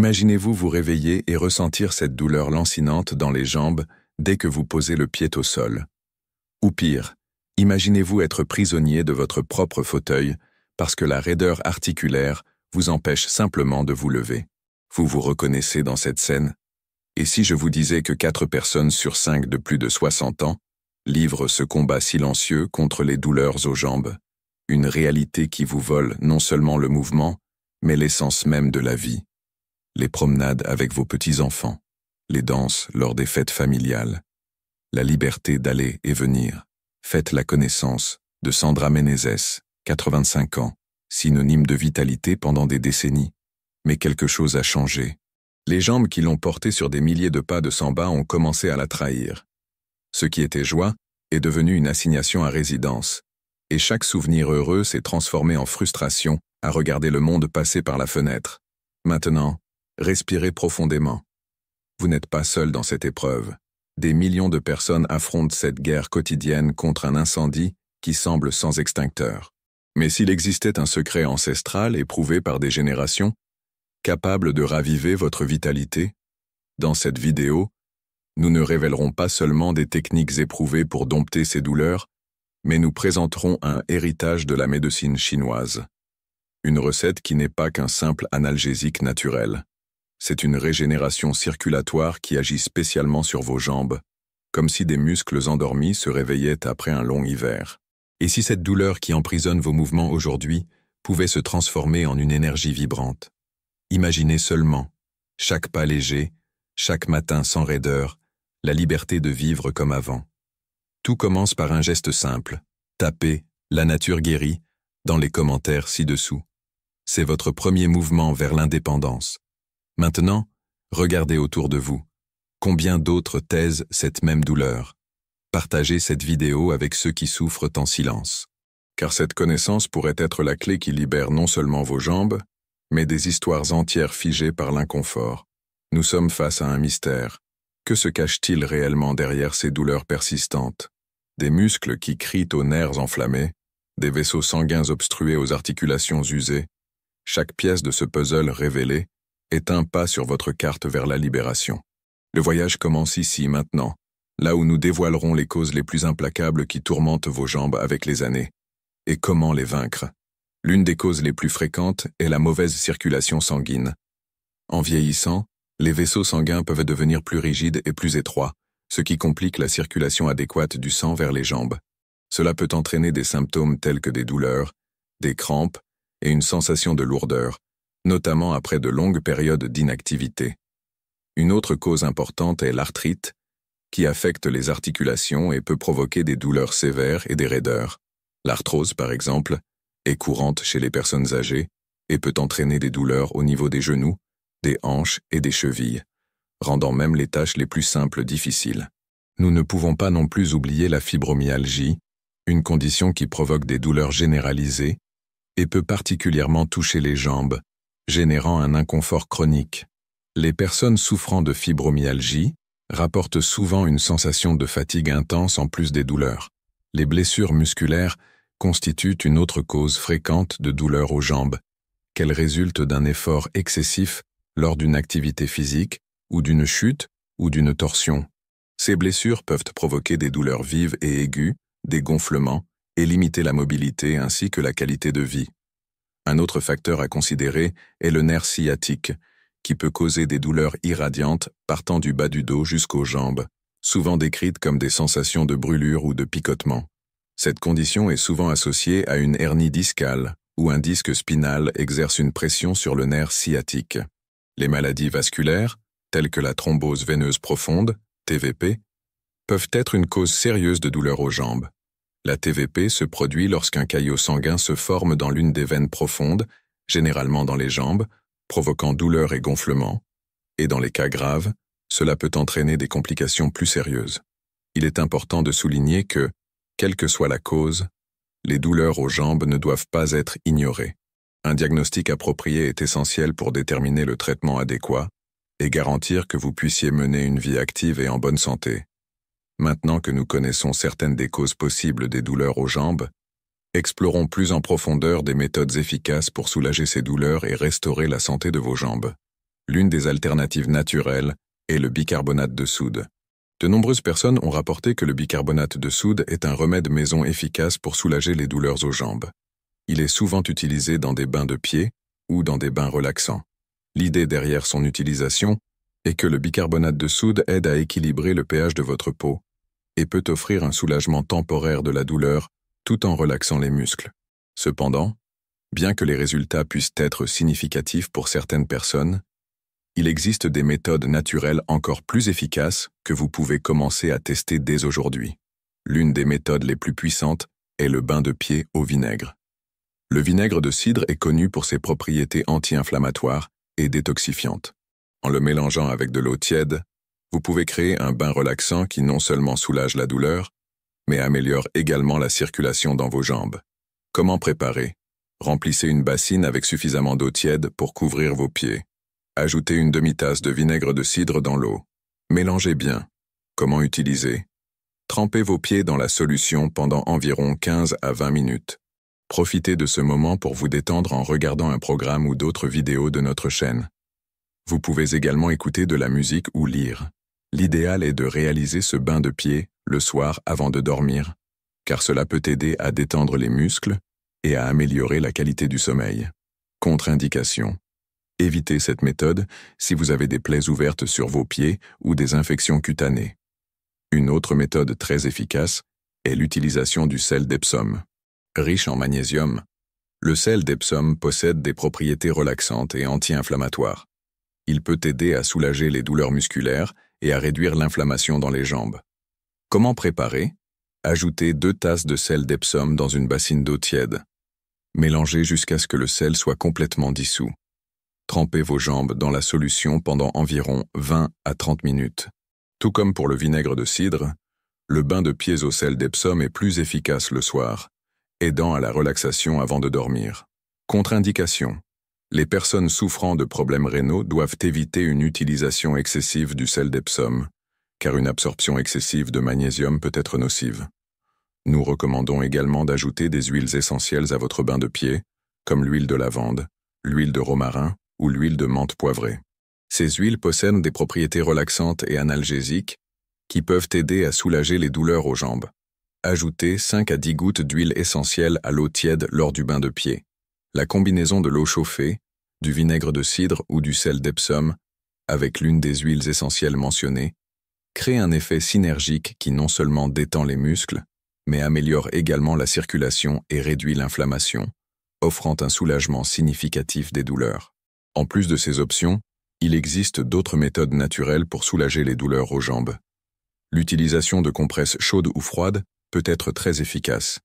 Imaginez-vous vous réveiller et ressentir cette douleur lancinante dans les jambes dès que vous posez le pied au sol. Ou pire, imaginez-vous être prisonnier de votre propre fauteuil parce que la raideur articulaire vous empêche simplement de vous lever. Vous vous reconnaissez dans cette scène? Et si je vous disais que 4 personnes sur 5 de plus de 60 ans livrent ce combat silencieux contre les douleurs aux jambes, une réalité qui vous vole non seulement le mouvement, mais l'essence même de la vie. Les promenades avec vos petits-enfants, les danses lors des fêtes familiales, la liberté d'aller et venir. Faites la connaissance de Sandra Menezes, 85 ans, synonyme de vitalité pendant des décennies. Mais quelque chose a changé. Les jambes qui l'ont portée sur des milliers de pas de Samba ont commencé à la trahir. Ce qui était joie est devenu une assignation à résidence, et chaque souvenir heureux s'est transformé en frustration à regarder le monde passer par la fenêtre. Maintenant, respirez profondément. Vous n'êtes pas seul dans cette épreuve. Des millions de personnes affrontent cette guerre quotidienne contre un incendie qui semble sans extincteur. Mais s'il existait un secret ancestral éprouvé par des générations, capable de raviver votre vitalité, dans cette vidéo, nous ne révélerons pas seulement des techniques éprouvées pour dompter ces douleurs, mais nous présenterons un héritage de la médecine chinoise. Une recette qui n'est pas qu'un simple analgésique naturel. C'est une régénération circulatoire qui agit spécialement sur vos jambes, comme si des muscles endormis se réveillaient après un long hiver. Et si cette douleur qui emprisonne vos mouvements aujourd'hui pouvait se transformer en une énergie vibrante? Imaginez seulement, chaque pas léger, chaque matin sans raideur, la liberté de vivre comme avant. Tout commence par un geste simple. Tapez « La nature guérit » dans les commentaires ci-dessous. C'est votre premier mouvement vers l'indépendance. Maintenant, regardez autour de vous. Combien d'autres taisent cette même douleur? Partagez cette vidéo avec ceux qui souffrent en silence. Car cette connaissance pourrait être la clé qui libère non seulement vos jambes, mais des histoires entières figées par l'inconfort. Nous sommes face à un mystère. Que se cache-t-il réellement derrière ces douleurs persistantes? Des muscles qui crient aux nerfs enflammés, des vaisseaux sanguins obstrués aux articulations usées. Chaque pièce de ce puzzle révélé est un pas sur votre carte vers la libération. Le voyage commence ici, maintenant, là où nous dévoilerons les causes les plus implacables qui tourmentent vos jambes avec les années. Et comment les vaincre? L'une des causes les plus fréquentes est la mauvaise circulation sanguine. En vieillissant, les vaisseaux sanguins peuvent devenir plus rigides et plus étroits, ce qui complique la circulation adéquate du sang vers les jambes. Cela peut entraîner des symptômes tels que des douleurs, des crampes et une sensation de lourdeur, notamment après de longues périodes d'inactivité. Une autre cause importante est l'arthrite, qui affecte les articulations et peut provoquer des douleurs sévères et des raideurs. L'arthrose, par exemple, est courante chez les personnes âgées et peut entraîner des douleurs au niveau des genoux, des hanches et des chevilles, rendant même les tâches les plus simples difficiles. Nous ne pouvons pas non plus oublier la fibromyalgie, une condition qui provoque des douleurs généralisées et peut particulièrement toucher les jambes, générant un inconfort chronique. Les personnes souffrant de fibromyalgie rapportent souvent une sensation de fatigue intense en plus des douleurs. Les blessures musculaires constituent une autre cause fréquente de douleurs aux jambes, qu'elles résultent d'un effort excessif lors d'une activité physique ou d'une chute ou d'une torsion. Ces blessures peuvent provoquer des douleurs vives et aiguës, des gonflements et limiter la mobilité ainsi que la qualité de vie. Un autre facteur à considérer est le nerf sciatique, qui peut causer des douleurs irradiantes partant du bas du dos jusqu'aux jambes, souvent décrites comme des sensations de brûlure ou de picotement. Cette condition est souvent associée à une hernie discale, où un disque spinal exerce une pression sur le nerf sciatique. Les maladies vasculaires, telles que la thrombose veineuse profonde, TVP, peuvent être une cause sérieuse de douleur aux jambes. La TVP se produit lorsqu'un caillot sanguin se forme dans l'une des veines profondes, généralement dans les jambes, provoquant douleur et gonflement, et dans les cas graves, cela peut entraîner des complications plus sérieuses. Il est important de souligner que, quelle que soit la cause, les douleurs aux jambes ne doivent pas être ignorées. Un diagnostic approprié est essentiel pour déterminer le traitement adéquat et garantir que vous puissiez mener une vie active et en bonne santé. Maintenant que nous connaissons certaines des causes possibles des douleurs aux jambes, explorons plus en profondeur des méthodes efficaces pour soulager ces douleurs et restaurer la santé de vos jambes. L'une des alternatives naturelles est le bicarbonate de soude. De nombreuses personnes ont rapporté que le bicarbonate de soude est un remède maison efficace pour soulager les douleurs aux jambes. Il est souvent utilisé dans des bains de pieds ou dans des bains relaxants. L'idée derrière son utilisation est que le bicarbonate de soude aide à équilibrer le pH de votre peau et peut offrir un soulagement temporaire de la douleur tout en relaxant les muscles. Cependant, bien que les résultats puissent être significatifs pour certaines personnes, il existe des méthodes naturelles encore plus efficaces que vous pouvez commencer à tester dès aujourd'hui. L'une des méthodes les plus puissantes est le bain de pied au vinaigre. Le vinaigre de cidre est connu pour ses propriétés anti-inflammatoires et détoxifiantes. En le mélangeant avec de l'eau tiède, vous pouvez créer un bain relaxant qui non seulement soulage la douleur, mais améliore également la circulation dans vos jambes. Comment préparer? Remplissez une bassine avec suffisamment d'eau tiède pour couvrir vos pieds. Ajoutez une demi-tasse de vinaigre de cidre dans l'eau. Mélangez bien. Comment utiliser? Trempez vos pieds dans la solution pendant environ 15 à 20 minutes. Profitez de ce moment pour vous détendre en regardant un programme ou d'autres vidéos de notre chaîne. Vous pouvez également écouter de la musique ou lire. L'idéal est de réaliser ce bain de pied le soir avant de dormir, car cela peut aider à détendre les muscles et à améliorer la qualité du sommeil. Contre-indication. Évitez cette méthode si vous avez des plaies ouvertes sur vos pieds ou des infections cutanées. Une autre méthode très efficace est l'utilisation du sel d'Epsom. Riche en magnésium, le sel d'Epsom possède des propriétés relaxantes et anti-inflammatoires. Il peut aider à soulager les douleurs musculaires et à réduire l'inflammation dans les jambes. Comment préparer? Ajoutez 2 tasses de sel d'Epsom dans une bassine d'eau tiède. Mélangez jusqu'à ce que le sel soit complètement dissous. Trempez vos jambes dans la solution pendant environ 20 à 30 minutes. Tout comme pour le vinaigre de cidre, le bain de pieds au sel d'Epsom est plus efficace le soir, aidant à la relaxation avant de dormir. Contre-indication. Les personnes souffrant de problèmes rénaux doivent éviter une utilisation excessive du sel d'Epsom, car une absorption excessive de magnésium peut être nocive. Nous recommandons également d'ajouter des huiles essentielles à votre bain de pied, comme l'huile de lavande, l'huile de romarin ou l'huile de menthe poivrée. Ces huiles possèdent des propriétés relaxantes et analgésiques qui peuvent aider à soulager les douleurs aux jambes. Ajoutez 5 à 10 gouttes d'huile essentielle à l'eau tiède lors du bain de pied. La combinaison de l'eau chauffée, du vinaigre de cidre ou du sel d'Epsom, avec l'une des huiles essentielles mentionnées, crée un effet synergique qui non seulement détend les muscles, mais améliore également la circulation et réduit l'inflammation, offrant un soulagement significatif des douleurs. En plus de ces options, il existe d'autres méthodes naturelles pour soulager les douleurs aux jambes. L'utilisation de compresses chaudes ou froides peut être très efficace.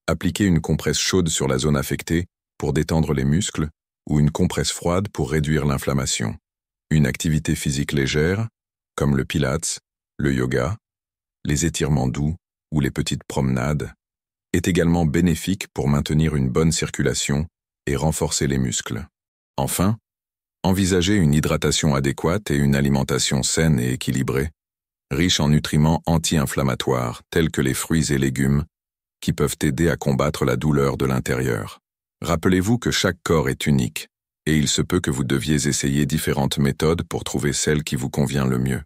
Appliquez une compresse chaude sur la zone affectée pour détendre les muscles ou une compresse froide pour réduire l'inflammation. Une activité physique légère, comme le pilates, le yoga, les étirements doux ou les petites promenades, est également bénéfique pour maintenir une bonne circulation et renforcer les muscles. Enfin, envisagez une hydratation adéquate et une alimentation saine et équilibrée, riche en nutriments anti-inflammatoires tels que les fruits et légumes, qui peuvent aider à combattre la douleur de l'intérieur. Rappelez-vous que chaque corps est unique, et il se peut que vous deviez essayer différentes méthodes pour trouver celle qui vous convient le mieux.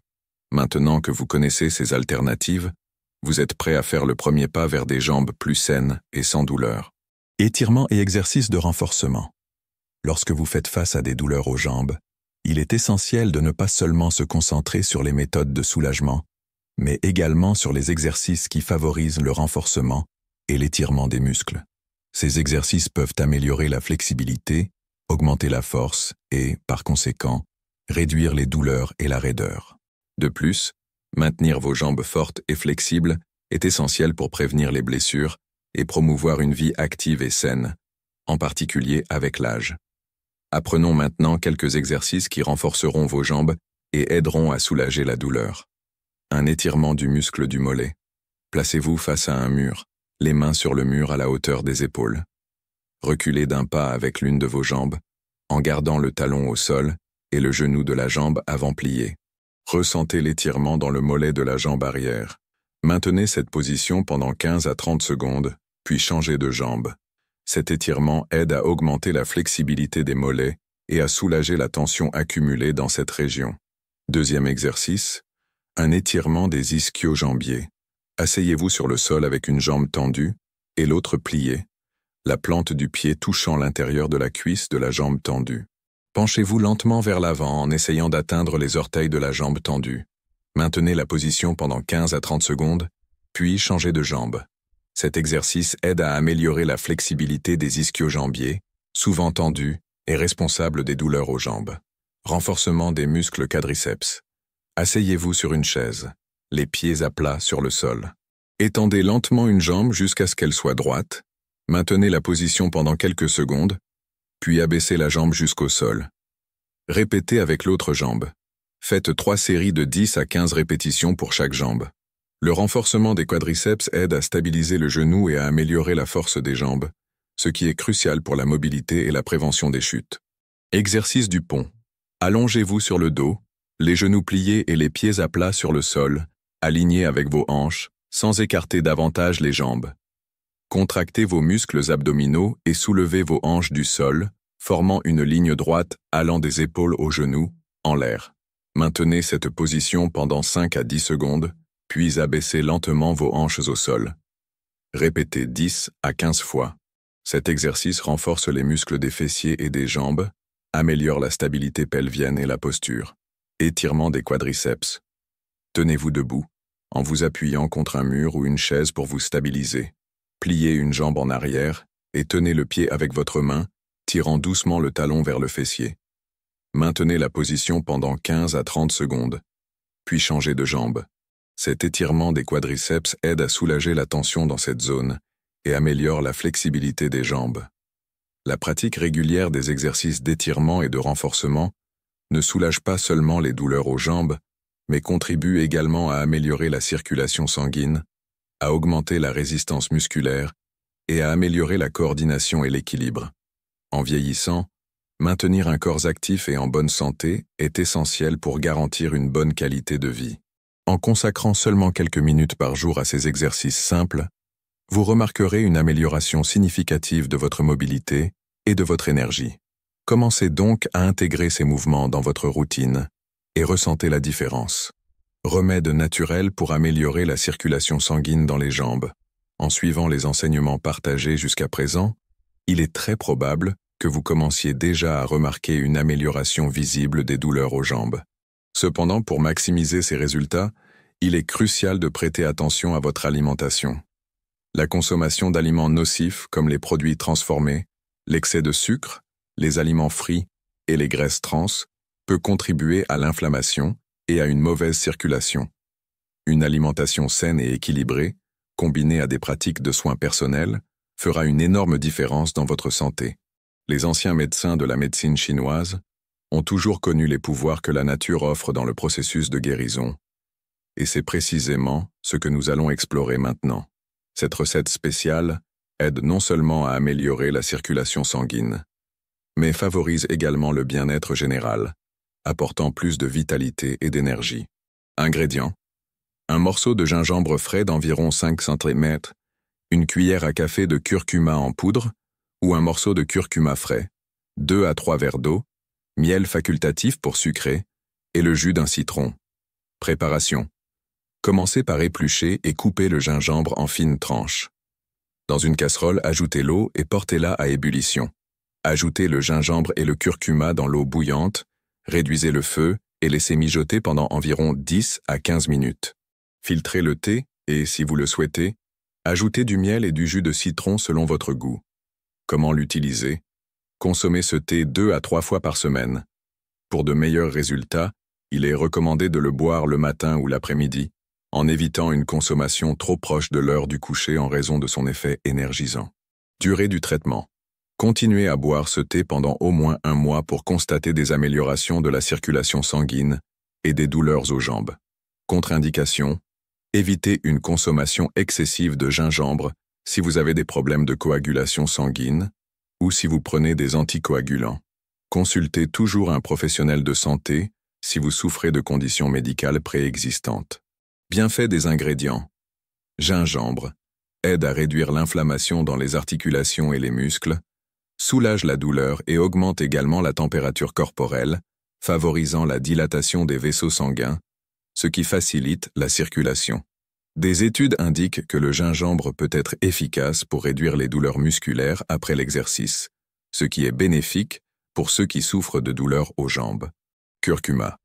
Maintenant que vous connaissez ces alternatives, vous êtes prêt à faire le premier pas vers des jambes plus saines et sans douleur. Étirements et exercices de renforcement. Lorsque vous faites face à des douleurs aux jambes, il est essentiel de ne pas seulement se concentrer sur les méthodes de soulagement, mais également sur les exercices qui favorisent le renforcement et l'étirement des muscles. Ces exercices peuvent améliorer la flexibilité, augmenter la force et, par conséquent, réduire les douleurs et la raideur. De plus, maintenir vos jambes fortes et flexibles est essentiel pour prévenir les blessures et promouvoir une vie active et saine, en particulier avec l'âge. Apprenons maintenant quelques exercices qui renforceront vos jambes et aideront à soulager la douleur. Un étirement du muscle du mollet. Placez-vous face à un mur, les mains sur le mur à la hauteur des épaules. Reculez d'un pas avec l'une de vos jambes, en gardant le talon au sol et le genou de la jambe avant plié. Ressentez l'étirement dans le mollet de la jambe arrière. Maintenez cette position pendant 15 à 30 secondes, puis changez de jambe. Cet étirement aide à augmenter la flexibilité des mollets et à soulager la tension accumulée dans cette région. Deuxième exercice, un étirement des ischio-jambiers. Asseyez-vous sur le sol avec une jambe tendue et l'autre pliée, la plante du pied touchant l'intérieur de la cuisse de la jambe tendue. Penchez-vous lentement vers l'avant en essayant d'atteindre les orteils de la jambe tendue. Maintenez la position pendant 15 à 30 secondes, puis changez de jambe. Cet exercice aide à améliorer la flexibilité des ischio-jambiers, souvent tendus et responsables des douleurs aux jambes. Renforcement des muscles quadriceps. Asseyez-vous sur une chaise, les pieds à plat sur le sol. Étendez lentement une jambe jusqu'à ce qu'elle soit droite. Maintenez la position pendant quelques secondes, puis abaissez la jambe jusqu'au sol. Répétez avec l'autre jambe. Faites 3 séries de 10 à 15 répétitions pour chaque jambe. Le renforcement des quadriceps aide à stabiliser le genou et à améliorer la force des jambes, ce qui est crucial pour la mobilité et la prévention des chutes. Exercice du pont. Allongez-vous sur le dos, les genoux pliés et les pieds à plat sur le sol, alignés avec vos hanches, sans écarter davantage les jambes. Contractez vos muscles abdominaux et soulevez vos hanches du sol, formant une ligne droite allant des épaules aux genoux, en l'air. Maintenez cette position pendant 5 à 10 secondes, puis abaissez lentement vos hanches au sol. Répétez 10 à 15 fois. Cet exercice renforce les muscles des fessiers et des jambes, améliore la stabilité pelvienne et la posture. Étirement des quadriceps. Tenez-vous debout, en vous appuyant contre un mur ou une chaise pour vous stabiliser. Pliez une jambe en arrière et tenez le pied avec votre main, tirant doucement le talon vers le fessier. Maintenez la position pendant 15 à 30 secondes, puis changez de jambe. Cet étirement des quadriceps aide à soulager la tension dans cette zone et améliore la flexibilité des jambes. La pratique régulière des exercices d'étirement et de renforcement ne soulage pas seulement les douleurs aux jambes, mais contribue également à améliorer la circulation sanguine, à augmenter la résistance musculaire et à améliorer la coordination et l'équilibre. En vieillissant, maintenir un corps actif et en bonne santé est essentiel pour garantir une bonne qualité de vie. En consacrant seulement quelques minutes par jour à ces exercices simples, vous remarquerez une amélioration significative de votre mobilité et de votre énergie. Commencez donc à intégrer ces mouvements dans votre routine et ressentez la différence. Remède naturel pour améliorer la circulation sanguine dans les jambes. En suivant les enseignements partagés jusqu'à présent, il est très probable que vous commenciez déjà à remarquer une amélioration visible des douleurs aux jambes. Cependant, pour maximiser ces résultats, il est crucial de prêter attention à votre alimentation. La consommation d'aliments nocifs comme les produits transformés, l'excès de sucre, les aliments frits et les graisses trans peut contribuer à l'inflammation et à une mauvaise circulation. Une alimentation saine et équilibrée, combinée à des pratiques de soins personnels, fera une énorme différence dans votre santé. Les anciens médecins de la médecine chinoise ont toujours connu les pouvoirs que la nature offre dans le processus de guérison. Et c'est précisément ce que nous allons explorer maintenant. Cette recette spéciale aide non seulement à améliorer la circulation sanguine, mais favorise également le bien-être général, apportant plus de vitalité et d'énergie. Ingrédients: un morceau de gingembre frais d'environ 5 cm, une cuillère à café de curcuma en poudre ou un morceau de curcuma frais, 2 à 3 verres d'eau, miel facultatif pour sucrer et le jus d'un citron. Préparation: commencez par éplucher et couper le gingembre en fines tranches. Dans une casserole, ajoutez l'eau et portez-la à ébullition. Ajoutez le gingembre et le curcuma dans l'eau bouillante, réduisez le feu et laissez mijoter pendant environ 10 à 15 minutes. Filtrez le thé et, si vous le souhaitez, ajoutez du miel et du jus de citron selon votre goût. Comment l'utiliser? Consommez ce thé 2 à 3 fois par semaine. Pour de meilleurs résultats, il est recommandé de le boire le matin ou l'après-midi, en évitant une consommation trop proche de l'heure du coucher en raison de son effet énergisant. Durée du traitement: continuez à boire ce thé pendant au moins 1 mois pour constater des améliorations de la circulation sanguine et des douleurs aux jambes. Contre-indication: évitez une consommation excessive de gingembre si vous avez des problèmes de coagulation sanguine ou si vous prenez des anticoagulants. Consultez toujours un professionnel de santé si vous souffrez de conditions médicales préexistantes. Bienfaits des ingrédients: gingembre aide à réduire l'inflammation dans les articulations et les muscles, soulage la douleur et augmente également la température corporelle, favorisant la dilatation des vaisseaux sanguins, ce qui facilite la circulation. Des études indiquent que le gingembre peut être efficace pour réduire les douleurs musculaires après l'exercice, ce qui est bénéfique pour ceux qui souffrent de douleurs aux jambes. Curcuma.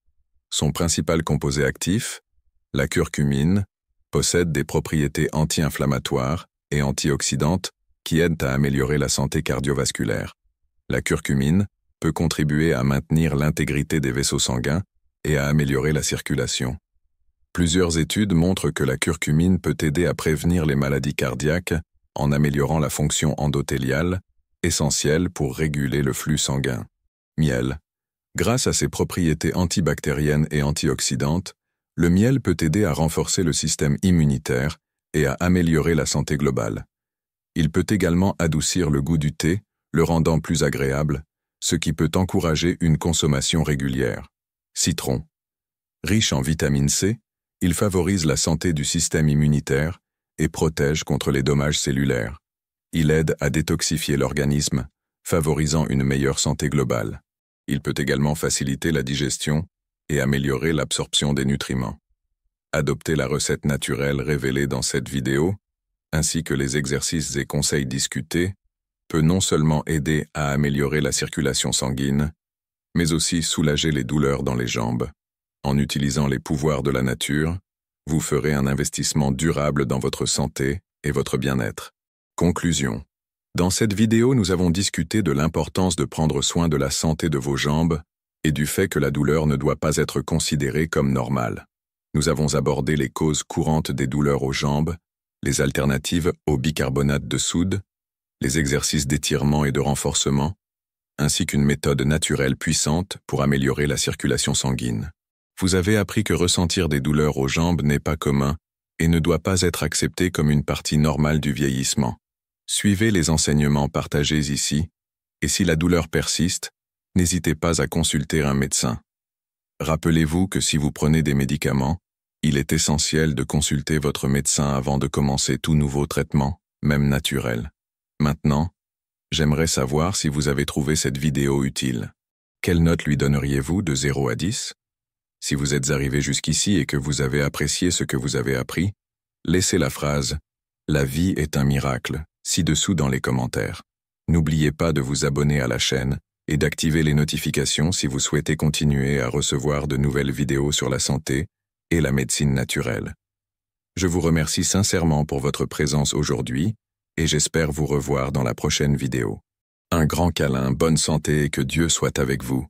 Son principal composé actif, la curcumine, possède des propriétés anti-inflammatoires et antioxydantes qui aident à améliorer la santé cardiovasculaire. La curcumine peut contribuer à maintenir l'intégrité des vaisseaux sanguins et à améliorer la circulation. Plusieurs études montrent que la curcumine peut aider à prévenir les maladies cardiaques en améliorant la fonction endothéliale, essentielle pour réguler le flux sanguin. Miel. Grâce à ses propriétés antibactériennes et antioxydantes, le miel peut aider à renforcer le système immunitaire et à améliorer la santé globale. Il peut également adoucir le goût du thé, le rendant plus agréable, ce qui peut encourager une consommation régulière. Citron. Riche en vitamine C, il favorise la santé du système immunitaire et protège contre les dommages cellulaires. Il aide à détoxifier l'organisme, favorisant une meilleure santé globale. Il peut également faciliter la digestion et améliorer l'absorption des nutriments. Adoptez la recette naturelle révélée dans cette vidéo, ainsi que les exercices et conseils discutés, peut non seulement aider à améliorer la circulation sanguine, mais aussi soulager les douleurs dans les jambes. En utilisant les pouvoirs de la nature, vous ferez un investissement durable dans votre santé et votre bien-être. Conclusion. Dans cette vidéo, nous avons discuté de l'importance de prendre soin de la santé de vos jambes et du fait que la douleur ne doit pas être considérée comme normale. Nous avons abordé les causes courantes des douleurs aux jambes, les alternatives au bicarbonate de soude, les exercices d'étirement et de renforcement, ainsi qu'une méthode naturelle puissante pour améliorer la circulation sanguine. Vous avez appris que ressentir des douleurs aux jambes n'est pas commun et ne doit pas être accepté comme une partie normale du vieillissement. Suivez les enseignements partagés ici, et si la douleur persiste, n'hésitez pas à consulter un médecin. Rappelez-vous que si vous prenez des médicaments, il est essentiel de consulter votre médecin avant de commencer tout nouveau traitement, même naturel. Maintenant, j'aimerais savoir si vous avez trouvé cette vidéo utile. Quelle note lui donneriez-vous de 0 à 10? Si vous êtes arrivé jusqu'ici et que vous avez apprécié ce que vous avez appris, laissez la phrase « La vie est un miracle » ci-dessous dans les commentaires. N'oubliez pas de vous abonner à la chaîne et d'activer les notifications si vous souhaitez continuer à recevoir de nouvelles vidéos sur la santé et la médecine naturelle. Je vous remercie sincèrement pour votre présence aujourd'hui et j'espère vous revoir dans la prochaine vidéo. Un grand câlin, bonne santé et que Dieu soit avec vous.